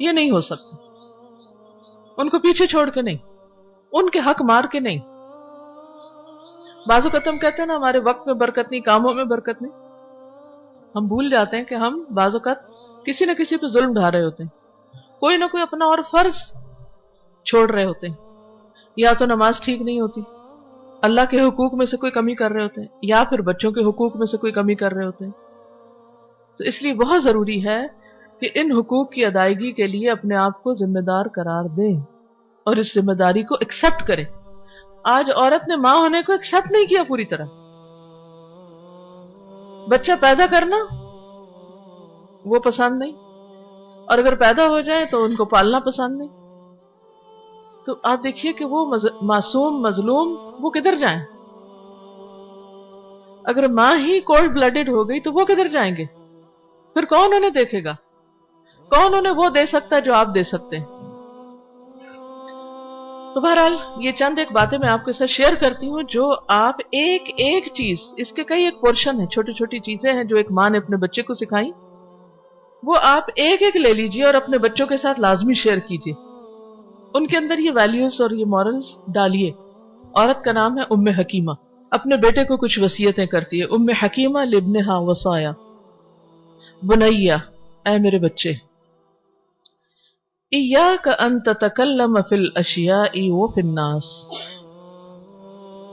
یہ نہیں ہو سکتا. ان کو پیچھے چھوڑ کے نہیں، ان کے حق مار کے نہیں. بعض اوقات ہم کہتے ہیں نا ہمارے وقت میں برکت نہیں، کاموں میں برکت نہیں. ہم بھول جاتے ہیں کہ ہم بعض اوقات کسی نہ کسی پہ ظلم ڈھا رہے ہوتے ہیں، کوئی نہ کوئی اپنا اور فرض چھوڑ رہے ہوتے ہیں. یا تو نماز ٹھیک نہیں ہوتی، اللہ کے حقوق میں سے کوئی کمی کر رہے ہوتے ہیں، یا پھر بچوں کے حقوق میں سے کوئی کمی کر رہے ہوتے ہیں. تو اس لیے بہت ضروری ہے کہ ان حقوق کی ادائیگی کے لیے اپنے آپ کو ذمہ دار قرار دیں اور اس ذمہ داری کو ایکسپٹ کریں. آج عورت نے ماں ہونے کو ایکسپٹ نہیں کیا پوری طرح. بچہ پیدا کرنا وہ پسند نہیں، اور اگر پیدا ہو جائے تو ان کو پالنا پسند نہیں. تو آپ دیکھیے کہ وہ معصوم مظلوم وہ کدھر جائیں؟ اگر ماں ہی کولڈ بلڈڈ ہو گئی تو وہ کدھر جائیں گے؟ پھر کون انہیں دیکھے گا؟ کون انہیں وہ دے سکتا ہے جو آپ دے سکتے ہیں؟ تو بہرحال یہ چند ایک باتیں میں آپ کے ساتھ شیئر کرتی ہوں جو آپ ایک ایک چیز، اس کے کئی ایک پورشن ہیں، چھوٹی چھوٹی چیزیں ہیں جو ایک ماں نے اپنے بچے کو سکھائی، وہ آپ ایک ایک لے لیجئے اور اپنے بچوں کے ساتھ لازمی شیئر کیجئے. ان کے اندر یہ ویلیوز اور یہ مورلز ڈالیے. عورت کا نام ہے ام حکیمہ، اپنے بیٹے کو کچھ وصیتیں کرتی ہے. ام حکیمہ لابنہا وصایا، بنیا اے میرے بچے، ایاک ان تتکلم فی الاشیاء وفی الناس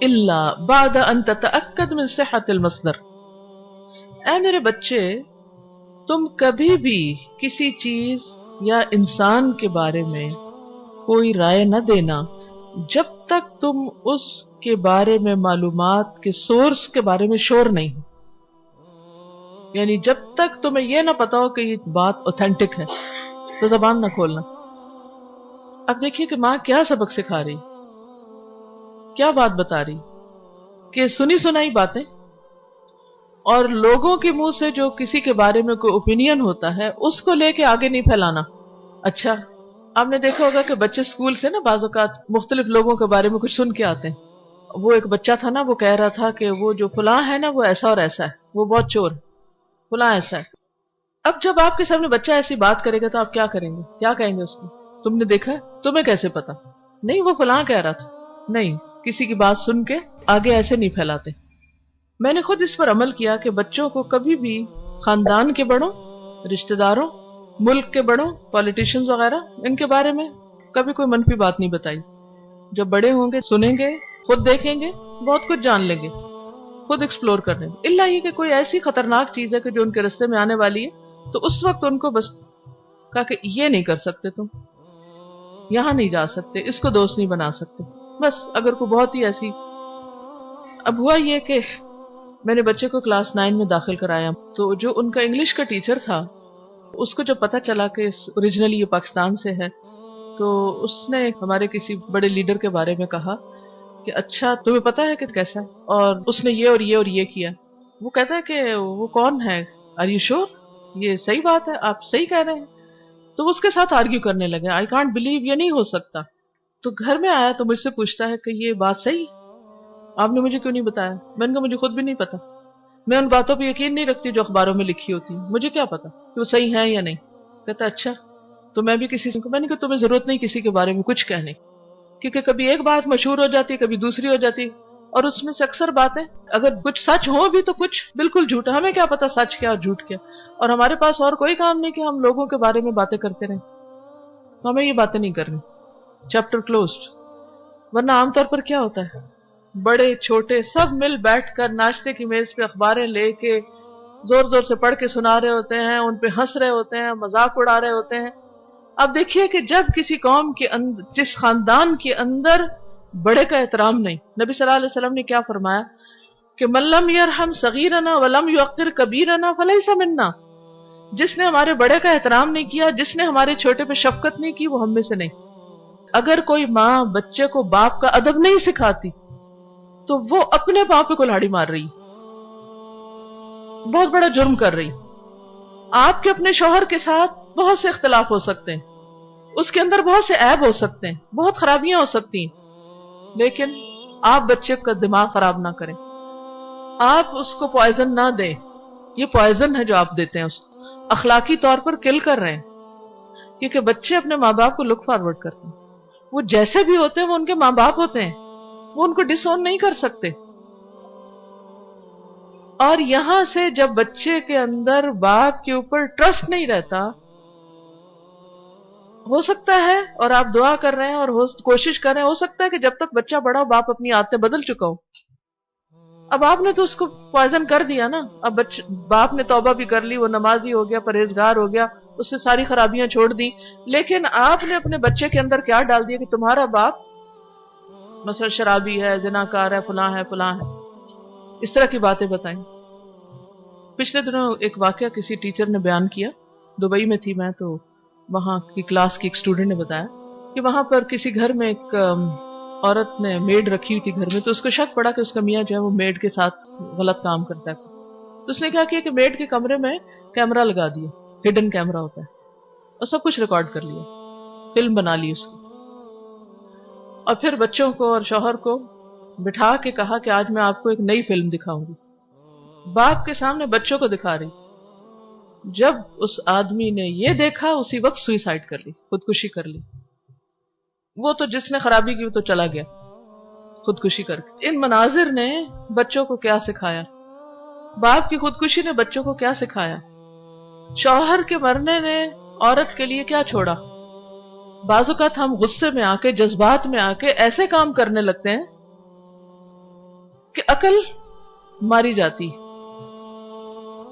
الا بعد ان تتأکد من صحت المصدر. اے میرے بچے، تم کبھی بھی کسی چیز یا انسان کے بارے میں کوئی رائے نہ دینا جب تک تم اس کے بارے میں معلومات کے سورس کے بارے میں شور نہیں ہو. یعنی جب تک تمہیں یہ نہ پتا ہو کہ یہ بات اوتھینٹک ہے تو زبان نہ کھولنا. اب دیکھیے کہ ماں کیا سبق سکھا رہی، کیا بات بتا رہی کہ سنی سنائی باتیں اور لوگوں کے منہ سے جو کسی کے بارے میں کوئی اوپینین ہوتا ہے اس کو لے کے آگے نہیں پھیلانا. اچھا آپ نے دیکھا ہوگا کہ بچے اسکول سے نا بعض اوقات مختلف لوگوں کے بارے میں کچھ سن کے آتے ہیں. وہ ایک بچہ تھا نا، وہ کہہ رہا تھا کہ وہ جو فلاں ہے نا وہ ایسا اور ایسا ہے، وہ بہت چور ہے، فلاں ایسا ہے. اب جب آپ کے سامنے بچہ ایسی بات کرے گا تو آپ کیا کریں گے؟ کیا کہیں گے اس کو؟ تم نے دیکھا ہے؟ تمہیں کیسے پتا؟ نہیں وہ فلاں کہہ رہا تھا. نہیں، کسی کی بات سن کے آگے ایسے نہیں پھیلاتے. میں نے خود اس پر عمل کیا کہ بچوں کو کبھی بھی خاندان کے بڑوں، رشتہ داروں، ملک کے بڑوں، پولیٹیشنز وغیرہ، ان کے بارے میں کبھی کوئی منفی بات نہیں بتائی. جب بڑے ہوں گے سنیں گے، خود دیکھیں گے، بہت کچھ جان لیں گے، خود ایکسپلور کر لیں گے. الا یہ کہ کوئی ایسی خطرناک چیز ہے کہ جو ان کے راستے میں آنے والی ہے تو اس وقت ان کو بس کہا کہ یہ نہیں کر سکتے، تم یہاں نہیں جا سکتے، اس کو دوست نہیں بنا سکتے. بس اگر کوئی بہت ہی ایسی. اب ہوا یہ کہ میں نے بچے کو کلاس 9 میں داخل کرایا، تو جو ان کا انگلش کا ٹیچر تھا اس کو جب پتا چلا کہ اوریجنلی یہ پاکستان سے ہے تو اس نے ہمارے کسی بڑے لیڈر کے بارے میں کہا کہ اچھا تمہیں پتا ہے کہ کیسا ہے، اور اس نے یہ اور یہ اور یہ کیا. وہ کہتا ہے کہ وہ کون ہے، آر یو شور، یہ صحیح بات ہے، آپ صحیح کہہ رہے ہیں. تو اس کے ساتھ آرگیو کرنے لگے، آئی کانٹ بلیو، یہ نہیں ہو سکتا. تو گھر میں آیا تو مجھ سے پوچھتا ہے کہ یہ بات صحیح، آپ نے مجھے کیوں نہیں بتایا؟ میں نے کہا مجھے خود بھی نہیں پتا، میں ان باتوں پہ یقین نہیں رکھتی جو اخباروں میں لکھی ہوتی، مجھے کیا پتا کہ وہ صحیح ہے یا نہیں. کہتا اچھا. تو میں بھی کسی کو، میں نے کہا تمہیں ضرورت نہیں کسی کے بارے میں کچھ کہنے، کیونکہ کبھی ایک بات مشہور ہو جاتی ہے، کبھی دوسری ہو جاتی، اور اس میں سے اکثر باتیں اگر کچھ سچ ہو بھی تو کچھ بالکل جھوٹ. ہمیں کیا پتا سچ کیا اور جھوٹ کیا، اور ہمارے پاس اور کوئی کام نہیں کہ ہم لوگوں کے بارے میں باتیں کرتے رہیں. تو ہمیں یہ باتیں نہیں کرنی. Chapter closed. ورنہ عام طور پر کیا ہوتا ہے، بڑے چھوٹے سب مل بیٹھ کر ناشتے کی میز پہ اخباریں لے کے زور زور سے پڑھ کے سنا رہے ہوتے ہیں، ان پہ ہنس رہے ہوتے ہیں، مذاق اڑا رہے ہوتے ہیں. اب دیکھیے کہ جب کسی قوم کے اندر، جس خاندان کے اندر بڑے کا احترام نہیں، نبی صلی اللہ علیہ وسلم نے کیا فرمایا کہ من لم یرحم صغیرنا ولم یوقر کبیرنا فلیس منا. جس نے ہمارے بڑے کا احترام نہیں کیا، جس نے ہمارے چھوٹے پہ شفقت نہیں کی، وہ ہم میں سے نہیں. اگر کوئی ماں بچے کو باپ کا ادب نہیں سکھاتی تو وہ اپنے باپ پہ کلہاڑی مار رہی، بہت بڑا جرم کر رہی. آپ کے اپنے شوہر کے ساتھ بہت سے اختلاف ہو سکتے ہیں، اس کے اندر بہت سے عیب ہو سکتے ہیں، بہت خرابیاں ہو سکتی ہیں، لیکن آپ بچے کا دماغ خراب نہ کریں، آپ اس کو پوائزن نہ دیں. یہ پوائزن ہے جو آپ دیتے ہیں، اس کو اخلاقی طور پر کل کر رہے ہیں. کیونکہ بچے اپنے ماں باپ کو لک فارورڈ کرتے ہیں. وہ جیسے بھی ہوتے ہیں وہ ان کے ماں باپ ہوتے ہیں, وہ ان کو ڈس اون نہیں کر سکتے. اور یہاں سے جب بچے کے اندر باپ کے اوپر ٹرسٹ نہیں رہتا, ہو سکتا ہے, اور آپ دعا کر رہے ہیں اور کوشش کر رہے ہیں, ہو سکتا ہے کہ جب تک بچہ بڑا ہو باپ اپنی عادتیں بدل چکا ہو. اب آپ نے تو اس کو پوائزن کر دیا نا. اب باپ نے توبہ بھی کر لی, وہ نمازی ہو گیا, پرہیزگار ہو گیا, اس سے ساری خرابیاں چھوڑ دی, لیکن آپ نے اپنے بچے کے اندر کیا ڈال دیا کہ تمہارا باپ مثلا شرابی ہے, زناکار ہے, فلاں ہے, فلاں ہے, اس طرح کی باتیں بتائیں. پچھلے دنوں ایک واقعہ کسی ٹیچر نے بیان کیا, دبئی میں تھی میں, تو وہاں کی کلاس کی ایک اسٹوڈنٹ نے بتایا کہ وہاں پر کسی گھر میں ایک عورت نے میڈ رکھی ہوئی تھی گھر میں, تو اس کو شک پڑا کہ اس کا میاں جو ہے وہ میڈ کے ساتھ غلط کام کرتا ہے. تو اس نے کیا کیا کہ میڈ کے کمرے میں کیمرہ لگا دیا, ہڈن کیمرہ ہوتا ہے, اور سب کچھ ریکارڈ کر لیا, فلم بنا لی اس کی, اور پھر بچوں کو اور شوہر کو بٹھا کے کہا کہ آج میں آپ کو ایک نئی فلم دکھاؤں گی. باپ کے سامنے بچوں کو دکھا رہی. جب اس آدمی نے یہ دیکھا اسی وقت سوئسائڈ کر لی, خودکشی کر لی. وہ تو جس نے خرابی کی وہ تو چلا گیا خودکشی کر کے. ان مناظر نے بچوں کو کیا سکھایا؟ باپ کی خودکشی نے بچوں کو کیا سکھایا؟ شوہر کے مرنے نے عورت کے لیے کیا چھوڑا؟ بعض اوقات ہم غصے میں آ کے, جذبات میں آ کے ایسے کام کرنے لگتے ہیں کہ عقل ماری جاتی.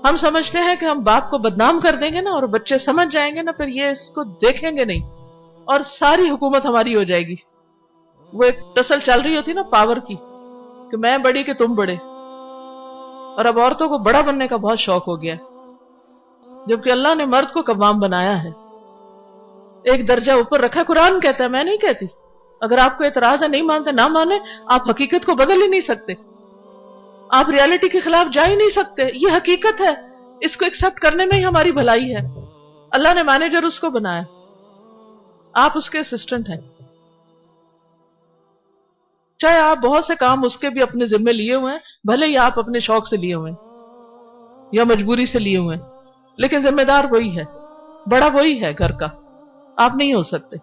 ہم سمجھتے ہیں کہ ہم باپ کو بدنام کر دیں گے نا, اور بچے سمجھ جائیں گے نا, پھر یہ اس کو دیکھیں گے نہیں, اور ساری حکومت ہماری ہو جائے گی. وہ ایک تسل چل رہی ہوتی نا پاور کی, کہ میں بڑی کہ تم بڑے. اور اب عورتوں کو بڑا بننے کا بہت شوق ہو گیا, جبکہ اللہ نے مرد کو قوام بنایا ہے, ایک درجہ اوپر رکھا. قرآن کہتا ہے, میں نہیں کہتی. اگر آپ کو اعتراض ہے, نہیں مانتے نہ مانے, آپ حقیقت کو بدل ہی نہیں سکتے, آپ ریالٹی کے خلاف جا ہی نہیں سکتے. یہ حقیقت ہے, اس کو ایکسپٹ کرنے میں ہی ہماری بھلائی ہے. اللہ نے مینیجر اس کو بنایا, آپ اس کے اسسٹنٹ ہیں. چاہے آپ بہت سے کام اس کے بھی اپنے ذمے لیے ہوئے ہیں, بھلے ہی آپ اپنے شوق سے لیے ہوئے ہیں یا مجبوری سے لیے ہوئے ہیں, لیکن ذمہ دار وہی ہے, بڑا وہی ہے گھر کا, آپ نہیں ہو سکتے.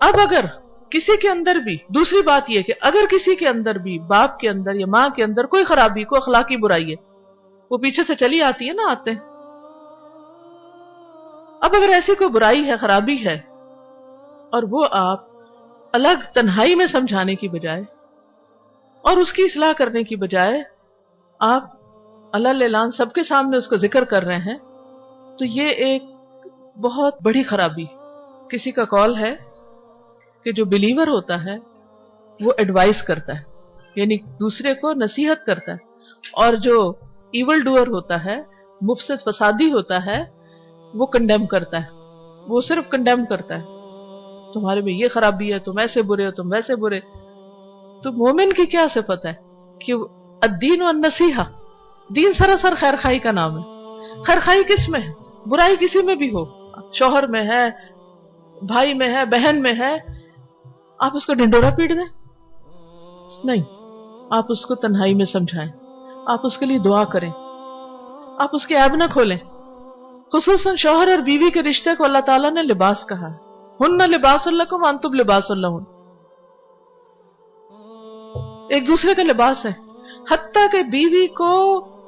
اب اگر کسی کے اندر بھی, دوسری بات یہ کہ اگر کسی کے اندر بھی, باپ کے اندر یا ماں کے اندر کوئی خرابی, کوئی اخلاقی برائی ہے, وہ پیچھے سے چلی آتی ہے نا, آتے ہیں. اب اگر ایسی کوئی برائی ہے, خرابی ہے, اور وہ آپ الگ تنہائی میں سمجھانے کی بجائے اور اس کی اصلاح کرنے کی بجائے آپ اللہ اعلان سب کے سامنے اس کو ذکر کر رہے ہیں, تو یہ ایک بہت بڑی خرابی. کسی کا کال ہے کہ جو بلیور ہوتا ہے وہ ایڈوائز کرتا ہے, یعنی دوسرے کو نصیحت کرتا ہے, اور جو ایول ڈوئر ہوتا ہے, مفسد فسادی ہوتا ہے, وہ کنڈیم کرتا ہے. وہ صرف کنڈیم کرتا ہے, تمہارے میں یہ خرابی ہے, تم ایسے برے ہو, تم ویسے برے. تو مومن کی کیا صفت ہے کہ الدین والنصیحہ, دین سراسر خیر خائی کا نام ہے. خیر خائی کس میں ہے؟ برائی کسی میں بھی ہو, شوہر میں ہے, بھائی میں ہے, بہن میں ہے, آپ اس کو ڈنڈورا پیٹ دیں؟ نہیں, آپ اس کو تنہائی میں سمجھائیں, آپ اس کے لیے دعا کریں, آپ اس کے عیب نہ کھولیں. خصوصاً شوہر اور بیوی کے رشتے کو اللہ تعالیٰ نے لباس کہا ہے, ہن لباس لکم وانتم لباس لہن, ایک دوسرے کا لباس ہے. حتیٰ کہ بیوی کو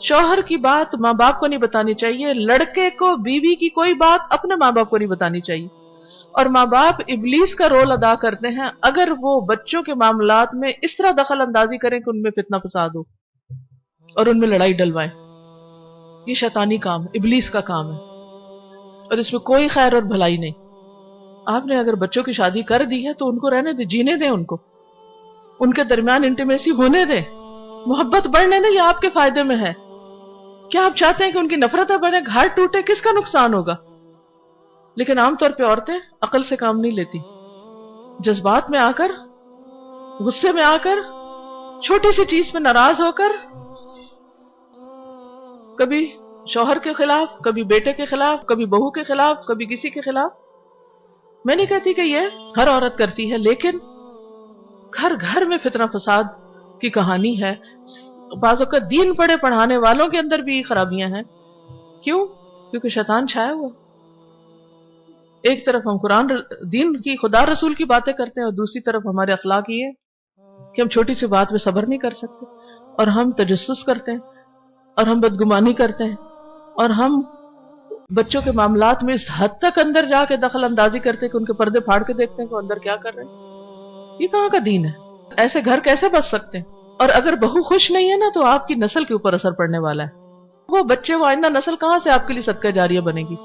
شوہر کی بات ماں باپ کو نہیں بتانی چاہیے, لڑکے کو بیوی کی کوئی بات اپنے ماں باپ کو نہیں بتانی چاہیے. اور ماں باپ ابلیس کا رول ادا کرتے ہیں اگر وہ بچوں کے معاملات میں اس طرح دخل اندازی کریں کہ ان میں فتنہ فساد ہو اور ان میں لڑائی ڈلوائیں. یہ شیطانی کام, ابلیس کا کام ہے, اور اس میں کوئی خیر اور بھلائی نہیں. آپ نے اگر بچوں کی شادی کر دی ہے تو ان کو رہنے دیں, جینے دیں, ان کو ان کے درمیان انٹیمیسی ہونے دیں, محبت بڑھنے دیں. یہ آپ کے فائدے میں ہے. کیا آپ چاہتے ہیں کہ ان کی نفرتیں بڑھیں, گھر ٹوٹے؟ کس کا نقصان ہوگا؟ لیکن عام طور پہ عورتیں عقل سے کام نہیں لیتی, جذبات میں آ کر, غصے میں آ کر, چھوٹی سی چیز پہ ناراض ہو کر, کبھی شوہر کے خلاف, کبھی بیٹے کے خلاف, کبھی بہو کے خلاف, کبھی کسی کے خلاف. میں نہیں کہتی کہ یہ ہر عورت کرتی ہے, لیکن گھر گھر میں فتنہ فساد کی کہانی ہے. بعض اوقات دین پڑھے پڑھانے والوں کے اندر بھی خرابیاں ہیں. کیوں؟ کیونکہ شیطان چھایا ہوا. ایک طرف ہم قرآن دین کی خدا رسول کی باتیں کرتے ہیں اور دوسری طرف ہمارے اخلاق یہ ہے کہ ہم چھوٹی سی بات پہ صبر نہیں کر سکتے، اور ہم تجسس کرتے ہیں، اور ہم بدگمانی کرتے ہیں، اور ہم بچوں کے معاملات میں اس حد تک اندر جا کے دخل اندازی کرتے ہیں کہ ان کے پردے پھاڑ کے دیکھتے ہیں کہ وہ اندر کیا کر رہے ہیں. یہ کہاں کا دین ہے؟ ایسے گھر کیسے بچ سکتے ہیں؟ اور اگر بہو خوش نہیں ہے نا تو آپ کی نسل کے اوپر اثر پڑنے والا ہے. وہ بچے، وہ آئندہ نسل کہاں سے آپ کے لیے صدقہ جاریہ بنے گی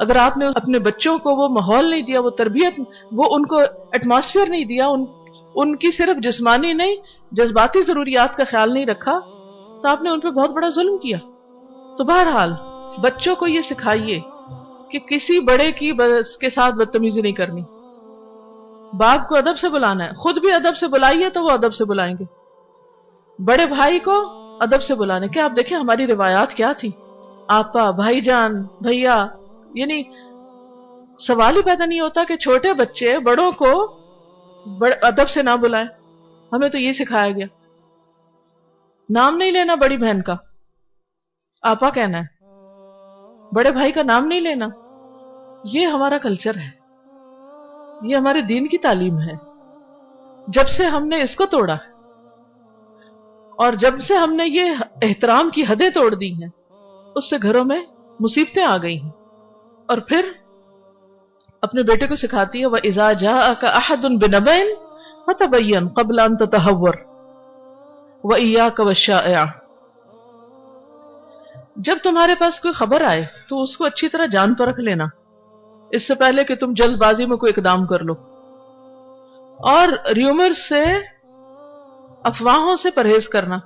اگر آپ نے اپنے بچوں کو وہ ماحول نہیں دیا، وہ تربیت، وہ ان کو ایٹماسفیئر نہیں دیا، ان کی صرف جسمانی نہیں جذباتی ضروریات کا خیال نہیں رکھا، تو آپ نے ان پہ بہت بڑا ظلم کیا. تو بہرحال بچوں کو یہ سکھائیے کہ کسی بڑے کی کے ساتھ بدتمیزی نہیں کرنی. باپ کو ادب سے بلانا ہے، خود بھی ادب سے بلائیے تو وہ ادب سے بلائیں گے. بڑے بھائی کو ادب سے بلانا. کیا آپ دیکھیں ہماری روایات کیا تھی، آپا، بھائی جان، بھیا، یعنی سوال ہی پیدا نہیں ہوتا کہ چھوٹے بچے بڑوں کو ادب سے نہ بلائیں. ہمیں تو یہ سکھایا گیا. نام نہیں لینا بڑی بہن کا، آپا کہنا ہے. بڑے بھائی کا نام نہیں لینا. یہ ہمارا کلچر ہے، یہ ہمارے دین کی تعلیم ہے. جب سے ہم نے اس کو توڑا اور جب سے ہم نے یہ احترام کی حدیں توڑ دی ہیں، اس سے گھروں میں مصیبتیں آ گئی ہیں. اور پھر اپنے بیٹے کو سکھاتی ہے وَإِذَا جَاءَكَ أَحَدٌ بِنَبَإٍ فَتَبَيَّنْ قَبْلَ أَن تَتَهَوَّرَ وَإِيَّاكَ وَالشَّائِعَ. جب تمہارے پاس کوئی خبر آئے تو اس کو اچھی طرح جان پرکھ لینا، اس سے پہلے کہ تم جلد بازی میں کوئی اقدام کر لو. اور ریومر سے، افواہوں سے پرہیز کرنا.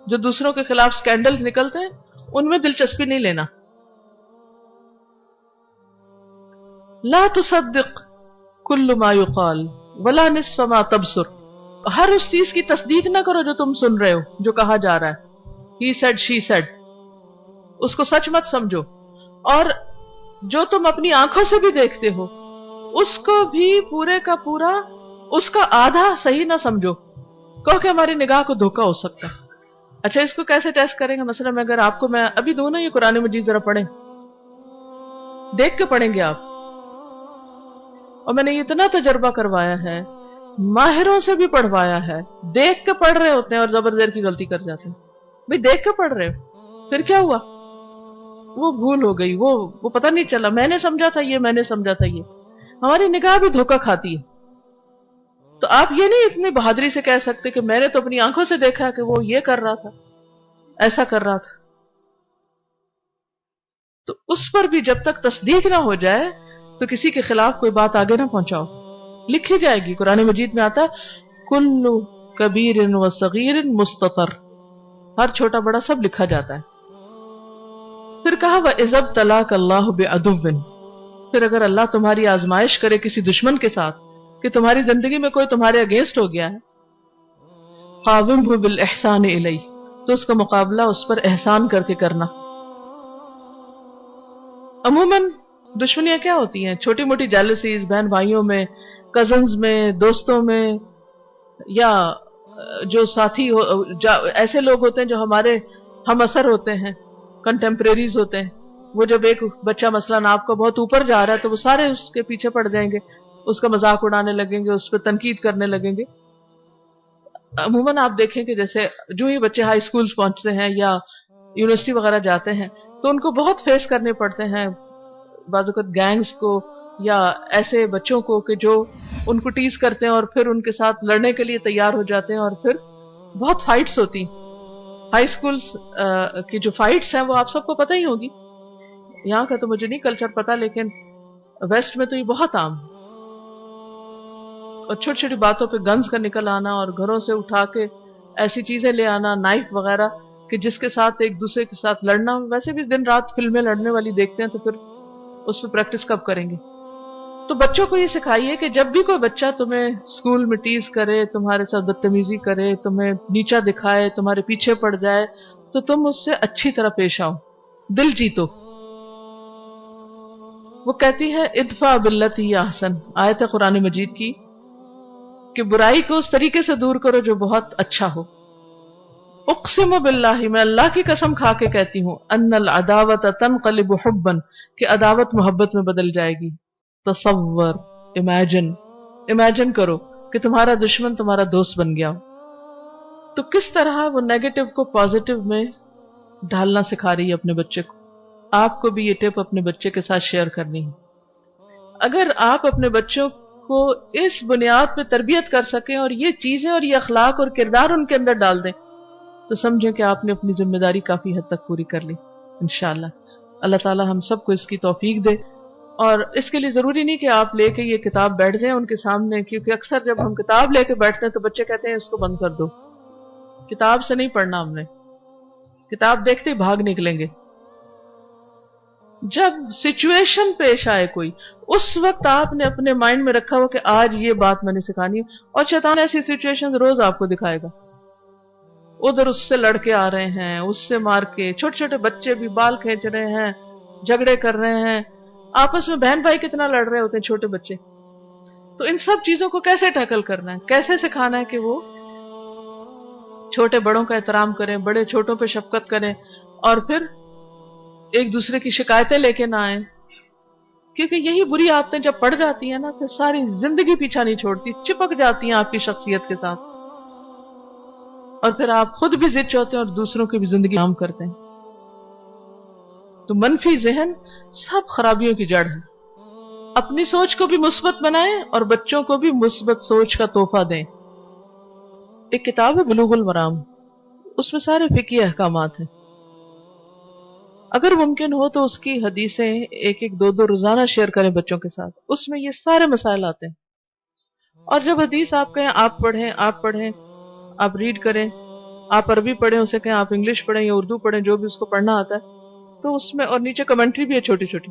جو دوسروں کے خلاف سکینڈل نکلتے ہیں ان میں دلچسپی نہیں لینا. لا تصدق کل ما یقال ولا نصف ما تبصر. ہر اس چیز کی تصدیق نہ کرو جو تم سن رہے ہو، جو کہا جا رہا ہے. ہی سیڈ، شی سیڈ، اس کو سچ مت سمجھو. اور جو تم اپنی آنکھوں سے بھی دیکھتے ہو اس کو بھی پورے کا پورا، اس کا آدھا صحیح نہ سمجھو. کہو کہ ہماری نگاہ کو دھوکا ہو سکتا ہے. اچھا، اس کو کیسے ٹیسٹ کریں گے؟ مثلا اگر آپ کو میں ابھی دوں نا یہ قرآن مجید، ذرا پڑھیں، دیکھ کے پڑھیں گے آپ. اور میں نے اتنا تجربہ کروایا ہے، ماہروں سے بھی پڑھوایا ہے. دیکھ کے پڑھ رہے ہوتے ہیں اور زبر زیر کی غلطی کر جاتے ہیں. بھئی دیکھ کے پڑھ رہے ہو، پھر کیا ہوا؟ وہ بھول ہو گئی، وہ پتہ نہیں چلا، میں نے سمجھا تھا یہ، میں نے سمجھا تھا یہ. ہماری نگاہ بھی دھوکا کھاتی ہے. تو آپ یہ نہیں اتنی بہادری سے کہہ سکتے کہ میں نے تو اپنی آنکھوں سے دیکھا کہ وہ یہ کر رہا تھا، ایسا کر رہا تھا. تو اس پر بھی جب تک تصدیق نہ ہو جائے تو کسی کے خلاف کوئی بات آگے نہ پہنچاؤ. لکھی جائے گی. قرآن مجید میں آتا کل کبیر و صغیر مستطر، ہر چھوٹا بڑا سب لکھا جاتا ہے. پھر کہا وَإِذَا ابْتَلَاكَ اللَّهُ بِعَدُوٍّ، پھر اگر اللہ تمہاری آزمائش کرے کسی دشمن کے ساتھ کہ تمہاری زندگی میں کوئی تمہارے اگینسٹ ہو گیا ہے، قَاوِمْهُ بِالْإِحْسَانِ إِلَيْهِ، تو اس کا مقابلہ اس پر احسان کر کے کرنا. عموماً دشمنیاں کیا ہوتی ہیں؟ چھوٹی موٹی جیلسیز، بہن بھائیوں میں، کزنز میں، دوستوں میں، یا جو ساتھی ایسے لوگ ہوتے ہیں جو ہمارے ہم اثر ہوتے ہیں، کنٹمپریریز ہوتے ہیں. وہ جب ایک بچہ مثلاً آپ کا بہت اوپر جا رہا ہے تو وہ سارے اس کے پیچھے پڑ جائیں گے، اس کا مذاق اڑانے لگیں گے، اس پہ تنقید کرنے لگیں گے. عموماً آپ دیکھیں کہ جیسے جو ہی بچے ہائی اسکولز پہنچتے ہیں یا یونیورسٹی وغیرہ جاتے ہیں تو ان کو بہت فیس کرنے پڑتے ہیں بعض اوقات گینگز کو یا ایسے بچوں کو کہ جو ان کو ٹیز کرتے ہیں اور پھر ان کے ساتھ لڑنے کے لیے تیار ہو جاتے ہیں، اور پھر بہت فائٹس ہوتی ہیں. ہائی اسکولز کی جو فائٹس ہیں وہ آپ سب کو پتہ ہی ہوگی. یہاں کا تو مجھے نہیں کلچر پتا، لیکن ویسٹ میں تو یہ بہت عام ہے. اور چھوٹی چھوٹی باتوں پہ گنز کا نکل آنا اور گھروں سے اٹھا کے ایسی چیزیں لے آنا، نائف وغیرہ، کہ جس کے ساتھ ایک دوسرے کے ساتھ لڑنا. ویسے بھی دن رات فلمیں لڑنے والی دیکھتے ہیں تو پھر اس پہ پریکٹس کب کریں گے؟ تو بچوں کو یہ سکھائیے کہ جب بھی کوئی بچہ تمہیں اسکول میں ٹیز کرے، تمہارے ساتھ بدتمیزی کرے، تمہیں نیچا دکھائے، تمہارے پیچھے پڑ جائے، تو تم اس سے اچھی طرح پیش آؤ، دل جیتو. وہ کہتی ہے ادفع باللتی ہی احسن، آیت ہے قرآن مجید کی، کہ برائی کو اس طریقے سے دور کرو جو بہت اچھا ہو. اقسم باللہ، میں اللہ کی قسم کھا کے کہتی ہوں، ان العداوۃ تنقلب حبا، کہ عداوت محبت میں بدل جائے گی۔ تصور، امیجن کرو کہ تمہارا دشمن تمہارا دوست بن گیا ہو، تو کس طرح وہ نیگیٹو کو پازیٹو میں ڈھالنا سکھا رہی ہے اپنے بچے کو۔ آپ کو بھی یہ ٹپ اپنے بچے کے ساتھ شیئر کرنی ہے۔ اگر آپ اپنے بچوں کو اس بنیاد پہ تربیت کر سکیں اور یہ چیزیں اور یہ اخلاق اور کردار ان کے اندر ڈال دیں، تو سمجھیں کہ آپ نے اپنی ذمہ داری کافی حد تک پوری کر لی انشاءاللہ۔ اللہ تعالی ہم سب کو اس کی توفیق دے۔ اور اس کے لیے ضروری نہیں کہ آپ لے کے یہ کتاب بیٹھ جائیں ان کے سامنے، کیونکہ اکثر جب ہم کتاب لے کے بیٹھتے ہیں تو بچے کہتے ہیں اس کو بند کر دو، کتاب سے نہیں پڑھنا ہم نے، کتاب دیکھتے ہی بھاگ نکلیں گے۔ جب سچویشن پیش آئے کوئی، اس وقت آپ نے اپنے مائنڈ میں رکھا ہو کہ آج یہ بات میں نے سکھانی ہے، اور شیطان ایسی سچویشن روز آپ کو دکھائے گا۔ ادھر اس سے لڑکے آ رہے ہیں، اس سے مار کے، چھوٹے چھوٹے بچے بھی بال کھینچ رہے ہیں، جھگڑے کر رہے ہیں، آپس میں بہن بھائی کتنا لڑ رہے ہوتے ہیں چھوٹے بچے۔ تو ان سب چیزوں کو کیسے ٹیکل کرنا ہے، کیسے سکھانا ہے کہ وہ چھوٹے بڑوں کا احترام کریں، بڑے چھوٹوں پہ شفقت کریں، اور پھر ایک دوسرے کی شکایتیں لے کے نہ آئیں، کیونکہ یہی بری عادتیں جب پڑ جاتی ہیں نا، پھر ساری زندگی پیچھا نہیں چھوڑتی، چپک جاتی ہیں آپ کی شخصیت کے ساتھ، اور پھر آپ خود بھی ضد ہوتے ہیں اور دوسروں کی بھی زندگی عام کرتے ہیں۔ تو منفی ذہن سب خرابیوں کی جڑ ہے۔ اپنی سوچ کو بھی مثبت بنائیں اور بچوں کو بھی مثبت سوچ کا تحفہ دیں۔ ایک کتاب ہے بلوغ المرام، اس میں سارے فقہی احکامات ہیں۔ اگر ممکن ہو تو اس کی حدیثیں ایک ایک دو دو روزانہ شیئر کریں بچوں کے ساتھ، اس میں یہ سارے مسائل آتے ہیں۔ اور جب حدیث آپ کہیں آپ پڑھیں، آپ ریڈ کریں، آپ عربی پڑھیں، اسے کہیں آپ انگلش پڑھیں یا اردو پڑھیں، جو بھی اس کو پڑھنا آتا ہے، تو اس میں، اور نیچے کمنٹری بھی ہے چھوٹی چھوٹی،